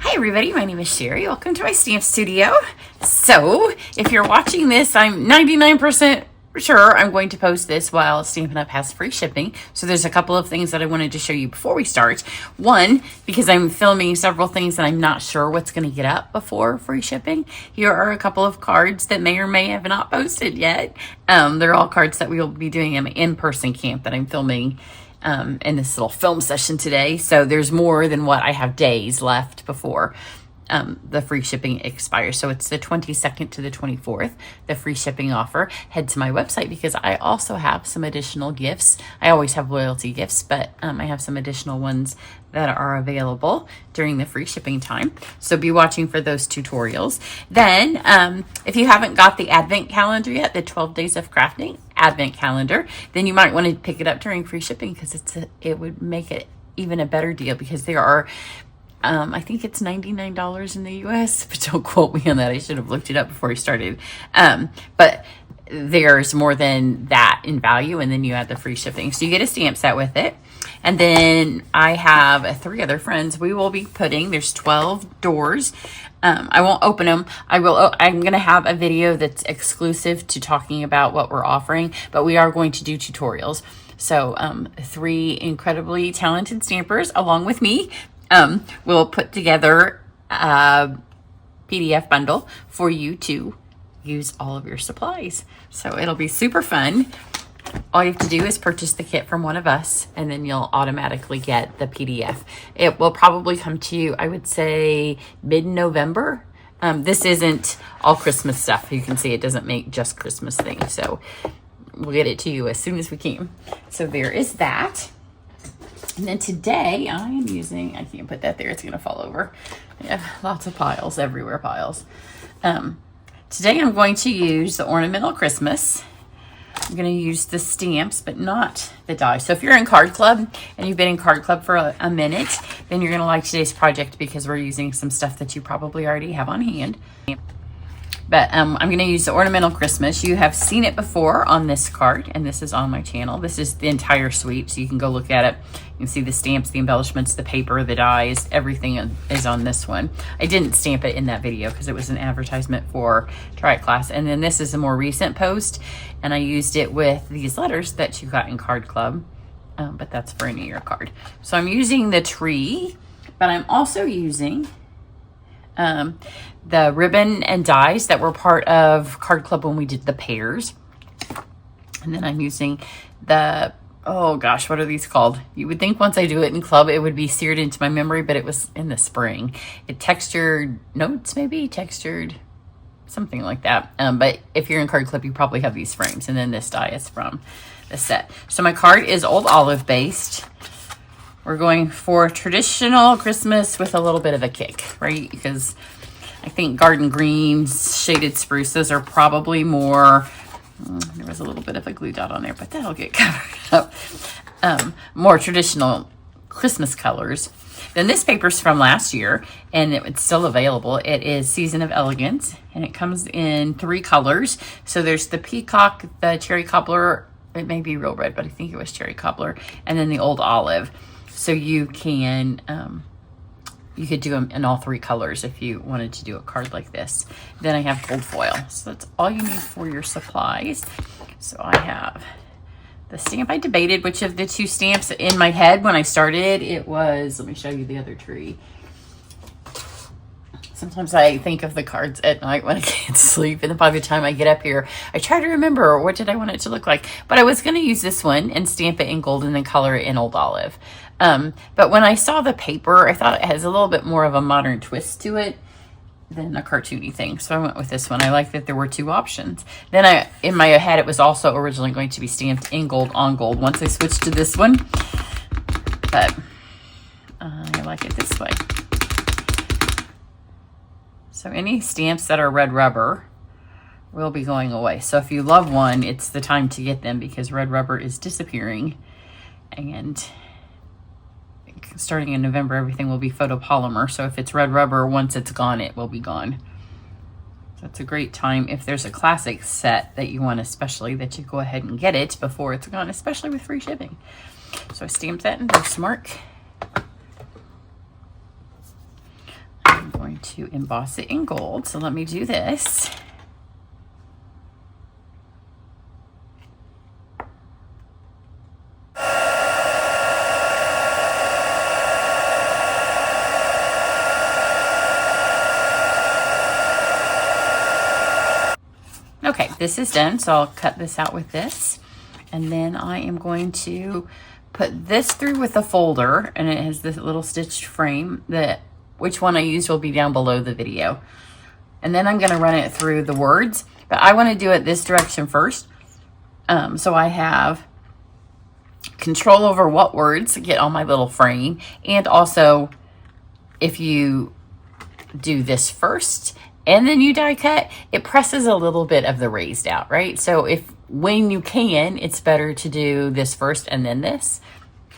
Hi everybody, my name is Cheri. Welcome to my stamp studio. So, if you're watching this, I'm 99% sure I'm going to post this while Stampin' Up! Has free shipping. So there's a couple of things that I wanted to show you before we start. One, because I'm filming several things and I'm not sure what's going to get up before free shipping. Here are a couple of cards that may or may have not posted yet. They're all cards that we will be doing in my in-person camp that I'm filming in this little film session today. So there's more than what I have days left before the free shipping expires. So it's the 22nd to the 24th, the free shipping offer. Head to my website because I also have some additional gifts. I always have loyalty gifts, but I have some additional ones that are available during the free shipping time. So be watching for those tutorials. Then if you haven't got the advent calendar yet, the 12 days of crafting advent calendar, then you might want to pick it up during free shipping because it would make it even a better deal because there are I think it's $99 in the US, but don't quote me on that. I should have looked it up before I started. But there's more than that in value, and then you add the free shipping. So you get a stamp set with it. And then I have 3 other friends. We will be putting, there's 12 doors. I won't open them. I'm going to have a video that's exclusive to talking about what we're offering, but we are going to do tutorials. So 3 incredibly talented stampers along with me we'll put together a PDF bundle for you to use all of your supplies. So it'll be super fun. All you have to do is purchase the kit from one of us, and then you'll automatically get the PDF. It will probably come to you, I would say, mid-November. This isn't all Christmas stuff. You can see it doesn't make just Christmas things. So we'll get it to you as soon as we can. So there is that. And then today I am using, I can't put that there, it's going to fall over. Yeah, lots of piles, everywhere piles. Today I'm going to use the Ornamental Christmas. I'm going to use the stamps, but not the die. So if you're in Card Club and you've been in Card Club for a minute, then you're going to like today's project because we're using some stuff that you probably already have on hand. But I'm going to use the Ornamental Christmas. You have seen it before on this card, and this is on my channel. This is the entire suite, so you can go look at it. You can see the stamps, the embellishments, the paper, the dies, everything is on this one. I didn't stamp it in that video because it was an advertisement for Try It class. And then this is a more recent post, and I used it with these letters that you got in Card Club, but that's for a New Year card. So I'm using the tree, but I'm also using the ribbon and dies that were part of Card Club when we did the pairs. And then I'm using the, oh gosh, what are these called? You would think once I do it in Club, it would be seared into my memory, but it was in the spring. It textured notes, maybe textured, something like that. But if you're in Card Club, you probably have these frames. And then this die is from the set. So my card is Old Olive based. We're going for traditional Christmas with a little bit of a kick, right? Because I think garden greens, shaded spruce, those are probably more, there was a little bit of a glue dot on there, but that'll get covered up. More traditional Christmas colors. Then this paper's from last year, and it's still available. It is Season of Elegance, and it comes in 3 colors. So there's the peacock, the cherry cobbler, it may be real red, but I think it was cherry cobbler, and then the old olive. So you can, you could do them in all 3 colors if you wanted to do a card like this. Then I have gold foil. So that's all you need for your supplies. So I have the stamp. I debated which of the 2 stamps in my head when I started. It was, let me show you the other tree. Sometimes I think of the cards at night when I can't sleep, and then by the time I get up here, I try to remember what did I want it to look like. But I was going to use this one and stamp it in gold and then color it in Old Olive. But when I saw the paper, I thought it has a little bit more of a modern twist to it than a cartoony thing. So I went with this one. I like that there were 2 options. Then in my head, it was also originally going to be stamped in gold on gold once I switched to this one. But I like it this way. So any stamps that are red rubber will be going away. So if you love one, it's the time to get them because red rubber is disappearing. And starting in November, everything will be photopolymer. So if it's red rubber, once it's gone, it will be gone. So it's a great time if there's a classic set that you want, especially, that you go ahead and get it before it's gone, especially with free shipping. So I stamped that in Postmark. going to emboss it in gold. So let me do this. Okay, this is done, so I'll cut this out with this. And then I am going to put this through with a folder, and it has this little stitched frame. Which one I use will be down below the video. And then I'm going to run it through the words, but I want to do it this direction first. So I have control over what words get on my little frame. And also, if you do this first and then you die cut, it presses a little bit of the raised out, right? So when you can, it's better to do this first and then this.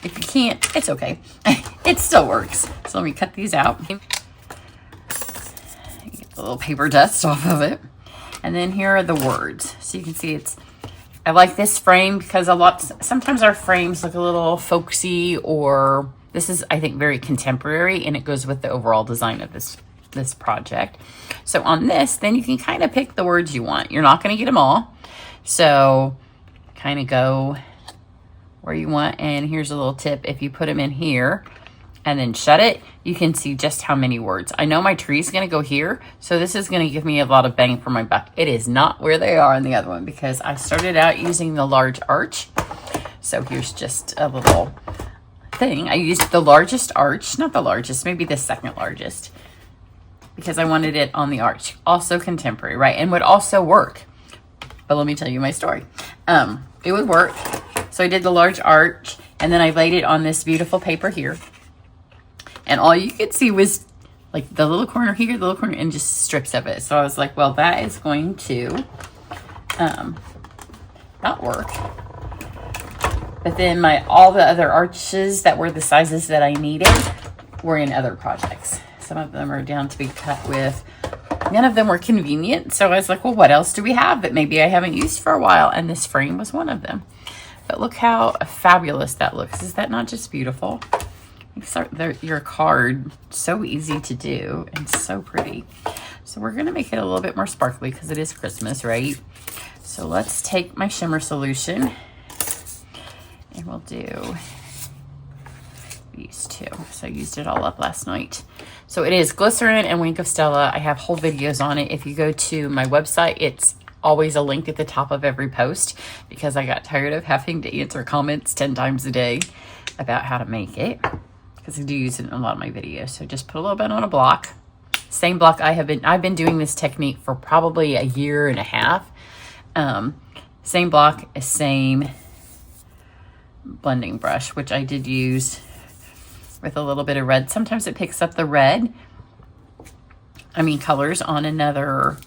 If you can't, it's okay. It still works. So let me cut these out. Get the little paper dust off of it. And then here are the words. So you can see I like this frame because sometimes our frames look a little folksy, or this is, I think, very contemporary, and it goes with the overall design of this project. So on this, then you can kind of pick the words you want. You're not going to get them all. So kind of go where you want. And here's a little tip. If you put them in here and then shut it, you can see just how many words. I know my tree is going to go here, so this is going to give me a lot of bang for my buck. It is not where they are in the other one because I started out using the large arch. So here's just a little thing. I used the largest arch, not the largest, maybe the second largest, because I wanted it on the arch. Also contemporary, right? And would also work. But let me tell you my story. It would work. So I did the large arch, and then I laid it on this beautiful paper here. And all you could see was like the little corner here, the little corner, and just strips of it. So I was like, well, that is going to not work. But then all the other arches that were the sizes that I needed were in other projects. Some of them are down to be cut with. None of them were convenient. So I was like, well, what else do we have that maybe I haven't used for a while? And this frame was one of them. But look how fabulous that looks. Is that not just beautiful? Your card, so easy to do and so pretty. So we're going to make it a little bit more sparkly because it is Christmas, right? So let's take my shimmer solution and we'll do these two. So I used it all up last night. So it is glycerin and Wink of Stella. I have whole videos on it. If you go to my website, it's always a link at the top of every post because I got tired of having to answer comments 10 times a day about how to make it, because I do use it in a lot of my videos. So just put a little bit on a block. Same block I've been doing this technique for probably a year and a half. Same block, same blending brush, which I did use with a little bit of red. Sometimes it picks up the colors on another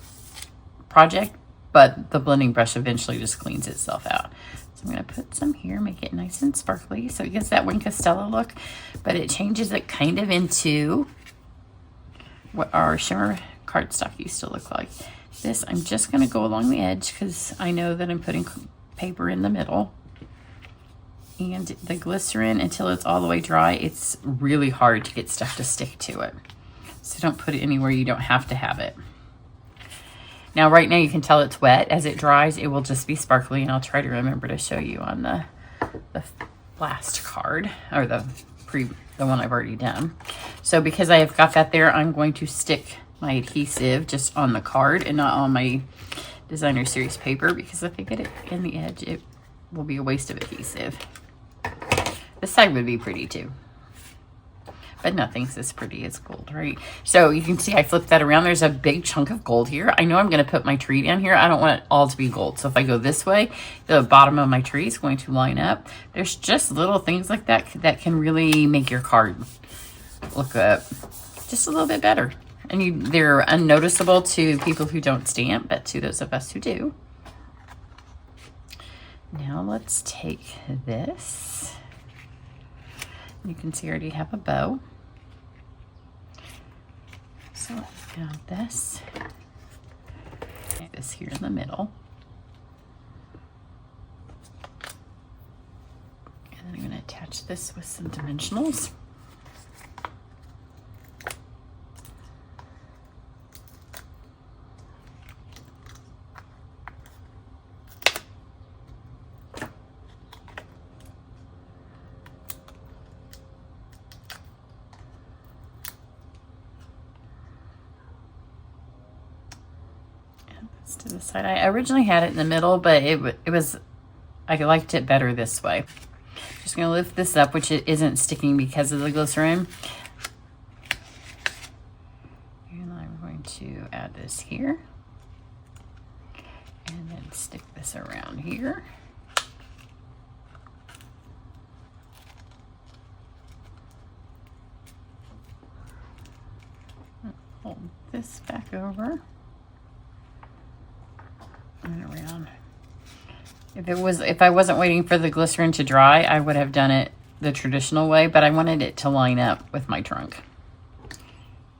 project, but the blending brush eventually just cleans itself out. So I'm going to put some here, make it nice and sparkly so it gets that Wink of Stella look, but it changes it kind of into what our shimmer cardstock used to look like. This, I'm just going to go along the edge because I know that I'm putting paper in the middle. And the glycerin, until it's all the way dry, it's really hard to get stuff to stick to it. So don't put it anywhere you don't have to have it. Now, right now you can tell it's wet. As it dries, it will just be sparkly, and I'll try to remember to show you on the last card, or the one I've already done. So because I have got that there, I'm going to stick my adhesive just on the card and not on my designer series paper, because if I get it in the edge, it will be a waste of adhesive. This side would be pretty too, but nothing's as pretty as gold, right? So you can see I flipped that around. There's a big chunk of gold here. I know I'm going to put my tree down here. I don't want it all to be gold. So if I go this way, the bottom of my tree is going to line up. There's just little things like that that can really make your card look just a little bit better. And they're unnoticeable to people who don't stamp, but to those of us who do. Now let's take this. You can see I already have a bow. So I've got this. This here in the middle. And then I'm going to attach this with some dimensionals. Let's do this side. I originally had it in the middle, but I liked it better this way. Just going to lift this up, which it isn't sticking because of the glycerin. And I'm going to add this here. And then stick this around here. Hold this back over and around. If I wasn't waiting for the glycerin to dry, I would have done it the traditional way, but I wanted it to line up with my trunk.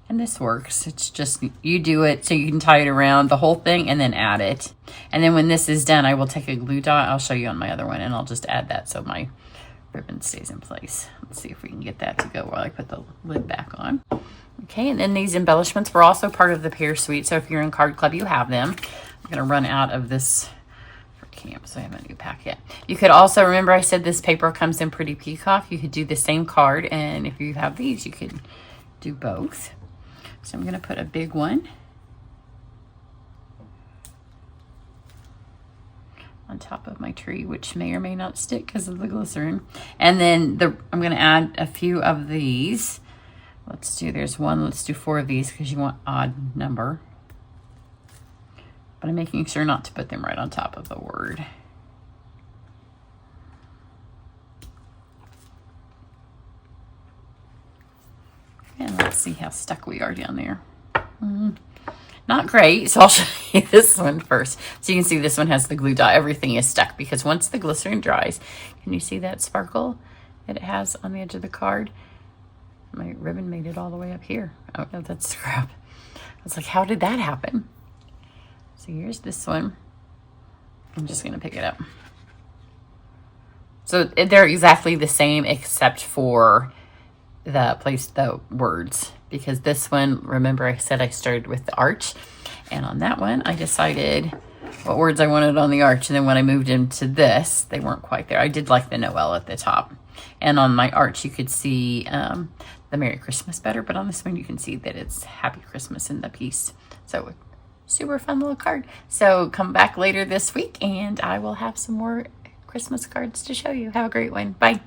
And this works. It's just, you do it so you can tie it around the whole thing and then add it. And then when this is done, I will take a glue dot. I'll show you on my other one, and I'll just add that so my ribbon stays in place. Let's see if we can get that to go while I put the lid back on. Okay, and then these embellishments were also part of the Pear Suite. So if you're in Card Club, you have them. I'm going to run out of this for camp, so I have a new packet. You could also, remember I said this paper comes in Pretty Peacock. You could do the same card, and if you have these, you could do both. So I'm going to put a big one on top of my tree, which may or may not stick because of the glycerin. And then I'm going to add a few of these. Let's do 4 of these because you want odd number. But I'm making sure not to put them right on top of the word. And let's see how stuck we are down there. Not great, so I'll show you this one first. So you can see this one has the glue dot. Everything is stuck because once the glycerin dries, can you see that sparkle that it has on the edge of the card? My ribbon made it all the way up here. Oh, no, that's scrap. I was like, how did that happen? So here's this one. I'm just going to pick it up. So they're exactly the same except for the words, because this one, remember I said I started with the arch, and on that one I decided what words I wanted on the arch, and then when I moved into this, they weren't quite there. I did like the Noel at the top, and on my arch you could see the Merry Christmas better, but on this one you can see that it's Happy Christmas in the piece. So super fun little card. So come back later this week and I will have some more Christmas cards to show you. Have a great one. Bye.